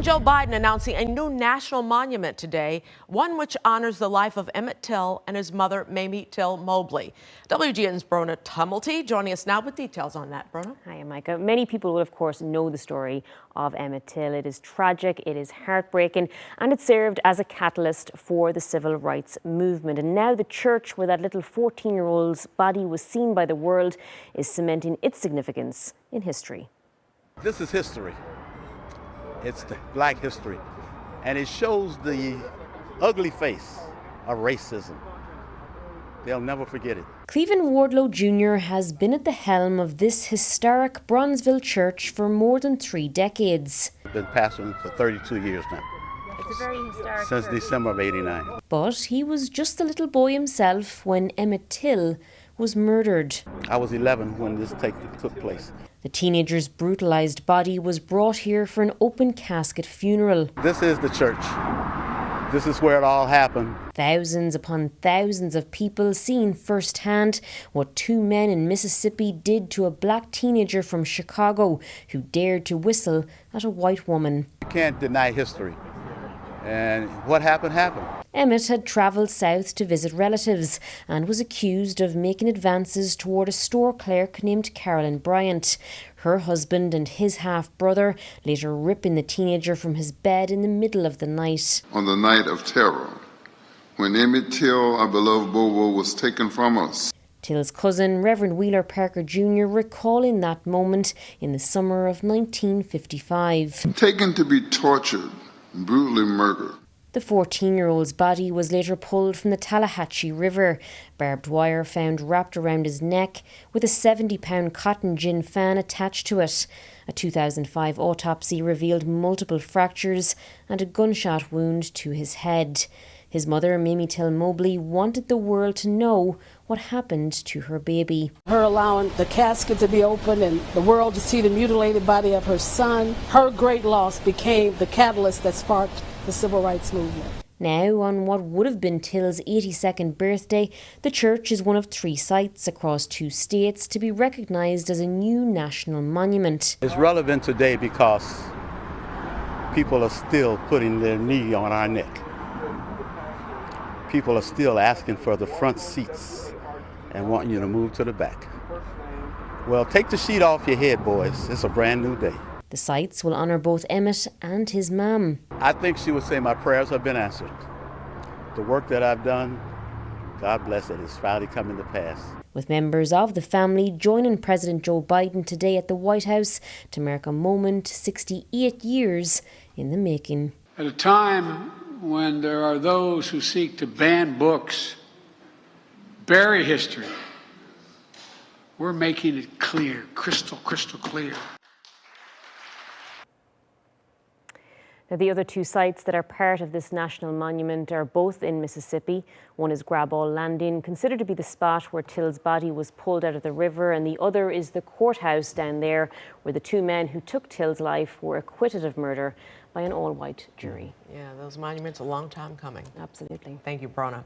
President Joe Biden announcing a new national monument today, one which honors the life of Emmett Till and his mother, Mamie Till Mobley. WGN's Brona Tumulty joining us now with details on that. Brona? Hi, Micah. Many people will, of course, know the story of Emmett Till. It is tragic, it is heartbreaking, and it served as a catalyst for the civil rights movement. And now the church where that little 14-year-old's body was seen by the world is cementing its significance in history. This is history. It's the Black history, and it shows the ugly face of racism. They'll never forget it. Cleveland Wardlow Jr. has been at the helm of this historic Bronzeville church for more than 3 decades. I've been pastoring for 32 years now. It's a very historic Since church. December of '89. But he was just a little boy himself when Emmett Till was murdered. I was 11 when this took place. The teenager's brutalized body was brought here for an open casket funeral. This is the church. This is where it all happened. Thousands upon thousands of people seeing firsthand what 2 men in Mississippi did to a black teenager from Chicago who dared to whistle at a white woman. You can't deny history. And what happened, happened. Emmett had travelled south to visit relatives and was accused of making advances toward a store clerk named Carolyn Bryant. Her husband and his half-brother later ripping the teenager from his bed in the middle of the night. On the night of terror, when Emmett Till, our beloved Bobo, was taken from us. Till's cousin, Reverend Wheeler Parker Jr., recalling that moment in the summer of 1955. Taken to be tortured, brutally murdered. The 14-year-old's body was later pulled from the Tallahatchie River, barbed wire found wrapped around his neck with a 70-pound cotton gin fan attached to it. A 2005 autopsy revealed multiple fractures and a gunshot wound to his head. His mother, Mamie Till Mobley, wanted the world to know what happened to her baby. Her allowing the casket to be opened and the world to see the mutilated body of her son, her great loss became the catalyst that sparked the civil rights movement. Now, on what would have been Till's 82nd birthday, the church is one of 3 sites across 2 states to be recognised as a new national monument. It's relevant today because people are still putting their knee on our neck. People are still asking for the front seats and wanting you to move to the back. Well, take the sheet off your head, boys. It's a brand new day. The sites will honour both Emmett and his mum. I think she would say my prayers have been answered. The work that I've done, God bless it, is finally coming to pass. With members of the family joining President Joe Biden today at the White House to mark a moment 68 years in the making. At a time when there are those who seek to ban books, bury history, we're making it clear, crystal clear. Now, the other 2 sites that are part of this national monument are both in Mississippi. One is Graball Landing, considered to be the spot where Till's body was pulled out of the river, and the other is the courthouse down there where the 2 men who took Till's life were acquitted of murder by an all-white jury. Yeah, those monuments a long time coming. Absolutely. Thank you, Brona.